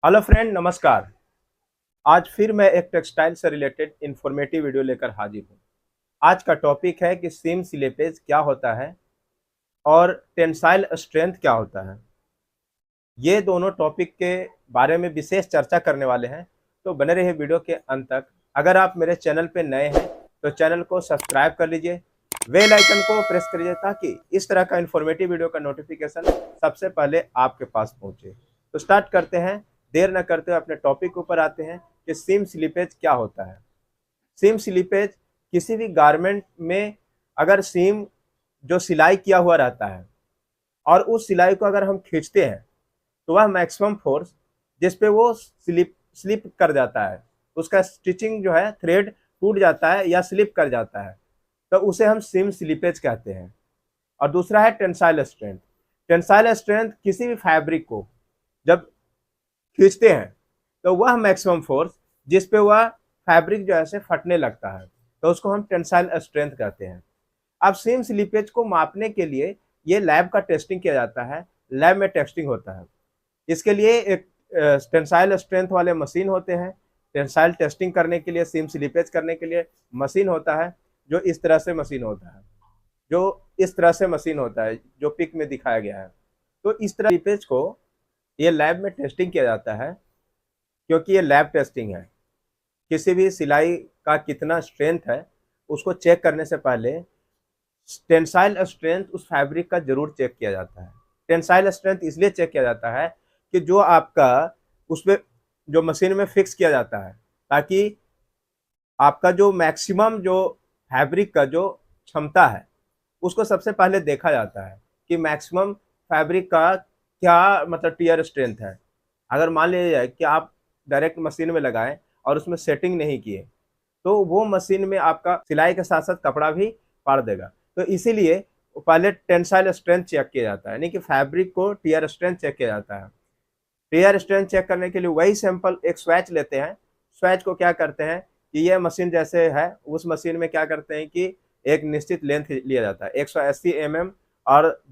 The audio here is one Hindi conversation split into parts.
हेलो फ्रेंड, नमस्कार। आज फिर मैं एक टेक्सटाइल से रिलेटेड इंफॉर्मेटिव वीडियो लेकर हाजिर हूँ। आज का टॉपिक है कि सीम स्लीपेज क्या होता है और टेंसाइल स्ट्रेंथ क्या होता है। ये दोनों टॉपिक के बारे में विशेष चर्चा करने वाले हैं, तो बने रहिए वीडियो के अंत तक। अगर आप मेरे चैनल पे नए हैं तो चैनल को सब्सक्राइब कर लीजिए, बेल आइकन को प्रेस करिए ताकि इस तरह का इंफॉर्मेटिव वीडियो का नोटिफिकेशन सबसे पहले आपके पास पहुंचे। तो स्टार्ट करते हैं, देर न करते हुए अपने टॉपिक के ऊपर आते हैं कि सीम स्लीपेज क्या होता है। सीम स्लीपेज किसी भी गारमेंट में अगर सीम जो सिलाई किया हुआ रहता है और उस सिलाई को अगर हम खींचते हैं तो वह मैक्सिमम फोर्स जिस पे वो स्लिप स्लिप कर जाता है, उसका स्टिचिंग जो है थ्रेड टूट जाता है या स्लिप कर जाता है, तो उसे हम सीम स्लीपेज कहते हैं। और दूसरा है टेंसाइल स्ट्रेंथ। टेंसाइल स्ट्रेंथ किसी भी फैब्रिक को जब खींचते हैं तो वह मैक्सिमम फोर्स जिस पे वह फैब्रिक जो है से फटने लगता है, तो उसको हम टेंसाइल स्ट्रेंथ कहते हैं। अब सीम स्लीपेज को मापने के लिए ये लैब का टेस्टिंग किया जाता है, लैब में टेस्टिंग होता है। इसके लिए एक टेंसाइल स्ट्रेंथ वाले मशीन होते हैं। टेंसाइल टेस्टिंग करने के लिए, सीम स्लीपेज करने के लिए मशीन होता है, जो इस तरह से मशीन होता है, जो पिक में दिखाया गया है। तो इस तरह स्लीपेज को ये लैब में टेस्टिंग किया जाता है, क्योंकि ये लैब टेस्टिंग है। किसी भी सिलाई का कितना स्ट्रेंथ है उसको चेक करने से पहले टेंसाइल स्ट्रेंथ उस फैब्रिक का जरूर चेक किया जाता है। टेंसाइल स्ट्रेंथ इसलिए चेक किया जाता है कि जो आपका उस पर जो मशीन में फिक्स किया जाता है, ताकि आपका जो मैक्सिमम जो फैब्रिक का जो क्षमता है उसको सबसे पहले देखा जाता है कि मैक्सिमम फैब्रिक का क्या मतलब टियर स्ट्रेंथ है। अगर मान लिया जाए कि आप डायरेक्ट मशीन में लगाएं और उसमें सेटिंग नहीं किए, तो वो मशीन में आपका सिलाई के साथ साथ कपड़ा भी फाड़ देगा। तो इसीलिए पहले टेंसाइल स्ट्रेंथ चेक किया जाता है, यानी कि फैब्रिक को टियर स्ट्रेंथ चेक किया जाता है। टियर स्ट्रेंथ चेक करने के लिए वही सैंपल एक स्वैच लेते हैं। स्वैच को क्या करते हैं कि ये मशीन जैसे है, उस मशीन में क्या करते हैं कि एक निश्चित लेंथ लिया जाता है, 180 mm और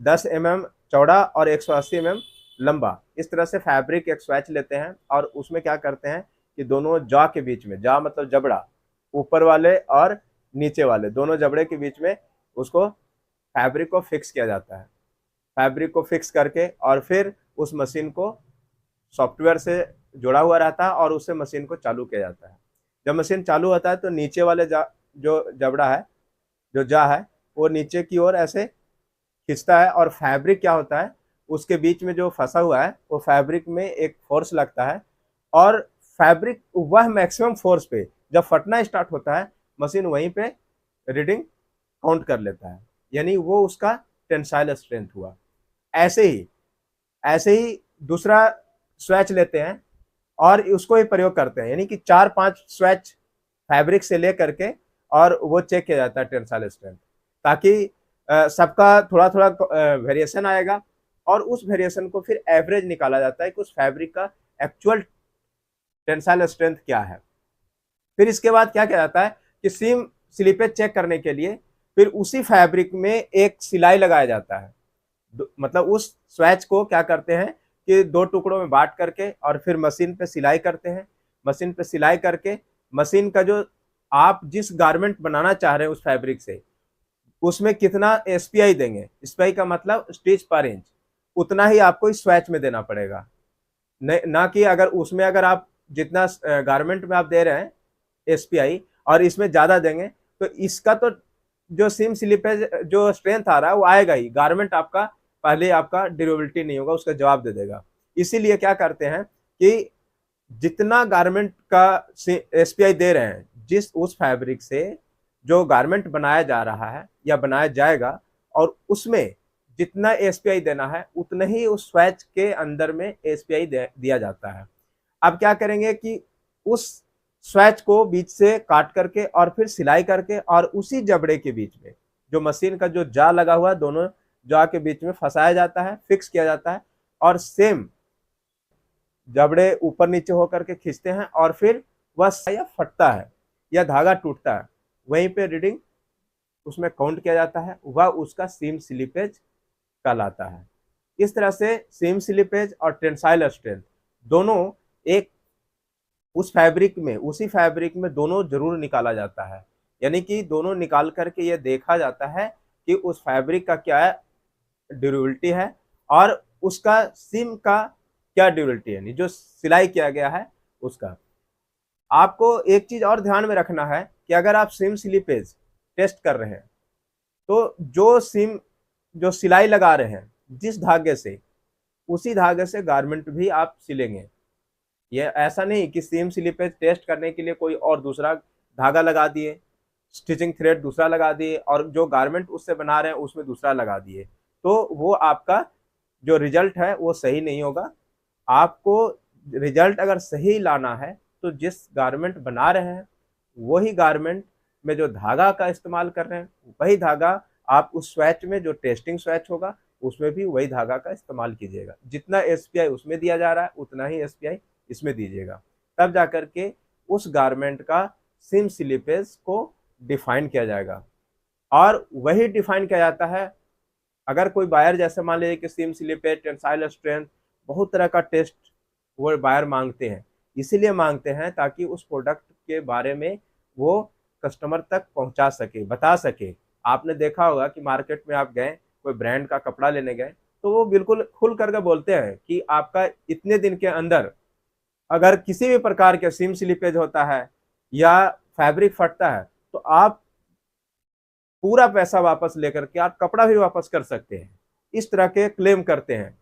10 mm चौड़ा और 180 mm लंबा। इस तरह से फैब्रिक एक स्वैच लेते हैं और उसमें क्या करते हैं कि दोनों जॉ के बीच में, जॉ मतलब जबड़ा, ऊपर वाले और नीचे वाले दोनों जबड़े के बीच में उसको फैब्रिक को फिक्स किया जाता है। फैब्रिक को फिक्स करके और फिर उस मशीन को सॉफ्टवेयर से जुड़ा हुआ रहता है और उससे मशीन को चालू किया जाता है। जब मशीन चालू होता है तो नीचे वाले जो जबड़ा है, जो जा है, वो नीचे की ओर ऐसे खींचता है और फैब्रिक क्या होता है, उसके बीच में जो फंसा हुआ है वो फैब्रिक में एक फोर्स लगता है और फैब्रिक वह मैक्सिमम फोर्स पे जब फटना स्टार्ट होता है, मशीन वहीं पे रीडिंग काउंट कर लेता है, यानी वो उसका टेंसाइल स्ट्रेंथ हुआ। ऐसे ही ऐसे ही दूसरा स्वैच लेते हैं और उसको ही प्रयोग करते हैं, यानी कि 4-5 स्वैच फैब्रिक से ले करके और वो चेक किया जाता है टेंसाइल स्ट्रेंथ, ताकि सबका थोड़ा थोड़ा वेरिएशन आएगा और उस वेरिएशन को फिर एवरेज निकाला जाता है कि उस फैब्रिक का एक्चुअल टेंसाइल स्ट्रेंथ क्या है। फिर इसके बाद क्या किया जाता है कि सीम स्लीपेज चेक करने के लिए फिर उसी फैब्रिक में एक सिलाई लगाया जाता है। मतलब उस स्वैच को क्या करते हैं कि दो टुकड़ों में बांट करके और फिर मशीन पे सिलाई करते हैं। मशीन पे सिलाई करके मशीन का जो आप जिस गारमेंट बनाना चाह रहे हैं उस फैब्रिक से, उसमें कितना एसपीआई देंगे, एसपीआई का मतलब स्टिच पर इंच, उतना ही आपको इस स्वैच में देना पड़ेगा। ना कि अगर आप जितना गारमेंट में आप दे रहे हैं एसपीआई और इसमें ज्यादा देंगे, तो इसका तो जो सीम स्लीपेज जो स्ट्रेंथ आ रहा है वो आएगा ही, गारमेंट आपका पहले आपका ड्यूरेबिलिटी नहीं होगा, उसका जवाब दे देगा। इसीलिए क्या करते हैं कि जितना गारमेंट का एसपीआई दे रहे हैं, जिस उस फैब्रिक से जो गारमेंट बनाया जा रहा है या बनाया जाएगा, और उसमें जितना एसपीआई देना है उतना ही उस स्वैच के अंदर में एसपीआई दिया जाता है। अब क्या करेंगे कि उस स्वैच को बीच से काट करके और फिर सिलाई करके और उसी जबड़े के बीच में जो मशीन का जो जा लगा हुआ है, दोनों जा के बीच में फंसाया जाता है, फिक्स किया जाता है और सेम जबड़े ऊपर नीचे होकर के खींचते हैं और फिर वह या फटता है या धागा टूटता है, वहीं पे रीडिंग उसमें काउंट किया जाता है, वह उसका सीम स्लीपेज कहलाता है। इस तरह से सीम स्लिपेज और टेंसाइल स्ट्रेंथ दोनों एक उस फैब्रिक में, उसी फैब्रिक में दोनों जरूर निकाला जाता है। यानी कि दोनों निकाल करके ये देखा जाता है कि उस फैब्रिक का क्या ड्यूरेबिलिटी है और उसका सिम का क्या ड्यूरेबिलिटी है, यानी जो सिलाई किया गया है उसका। आपको एक चीज और ध्यान में रखना है कि अगर आप सिम स्लिपेज टेस्ट कर रहे हैं तो जो सिलाई लगा रहे हैं जिस धागे से, उसी धागे से गारमेंट भी आप सिलेंगे। ये ऐसा नहीं कि सीम स्लिपेज टेस्ट करने के लिए कोई और दूसरा धागा लगा दिए, स्टिचिंग थ्रेड दूसरा लगा दिए और जो गारमेंट उससे बना रहे हैं उसमें दूसरा लगा दिए, तो वो आपका जो रिजल्ट है वो सही नहीं होगा। आपको रिजल्ट अगर सही लाना है तो जिस गारमेंट बना रहे हैं वही गारमेंट में जो धागा का इस्तेमाल कर रहे हैं वही धागा आप उस स्वैच में, जो टेस्टिंग स्वैच होगा उसमें भी वही धागा का इस्तेमाल कीजिएगा। जितना एसपीआई उसमें दिया जा रहा है उतना ही एसपीआई इसमें दीजिएगा, तब जाकर के उस गारमेंट का सिम स्लिपेज को डिफाइन किया जाएगा। और वही डिफाइन किया जाता है अगर कोई बायर, जैसे मान लीजिए कि सिम स्लिपेज, टेंसाइल स्ट्रेंथ, बहुत तरह का टेस्ट वो बायर मांगते हैं। इसीलिए मांगते हैं ताकि उस प्रोडक्ट के बारे में वो कस्टमर तक पहुंचा सके, बता सके। आपने देखा होगा कि मार्केट में आप गए, कोई ब्रांड का कपड़ा लेने गए, तो वो बिल्कुल खुल करके बोलते हैं कि आपका इतने दिन के अंदर अगर किसी भी प्रकार के सिम स्लिपेज होता है या फैब्रिक फटता है तो आप पूरा पैसा वापस लेकर के आप कपड़ा भी वापस कर सकते हैं। इस तरह के क्लेम करते हैं।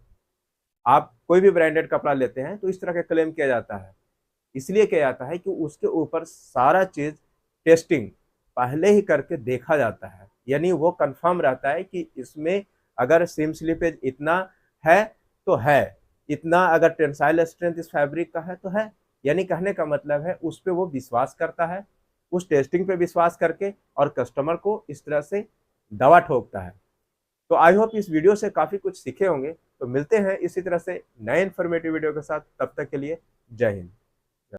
आप कोई भी ब्रांडेड कपड़ा लेते हैं तो इस तरह का क्लेम किया जाता है। इसलिए किया जाता है कि उसके ऊपर सारा चीज टेस्टिंग पहले ही करके देखा जाता है, यानी वो कंफर्म रहता है कि इसमें अगर सिम स्लिपेज इतना है तो है, इतना अगर टेंसाइल स्ट्रेंथ इस फैब्रिक का है तो है। यानी कहने का मतलब है उस पर वो विश्वास करता है, उस टेस्टिंग पे विश्वास करके, और कस्टमर को इस तरह से दवा ठोकता है। तो आई होप इस वीडियो से काफ़ी कुछ सीखे होंगे। तो मिलते हैं इसी तरह से नए इन्फॉर्मेटिव वीडियो के साथ, तब तक के लिए जय हिंद।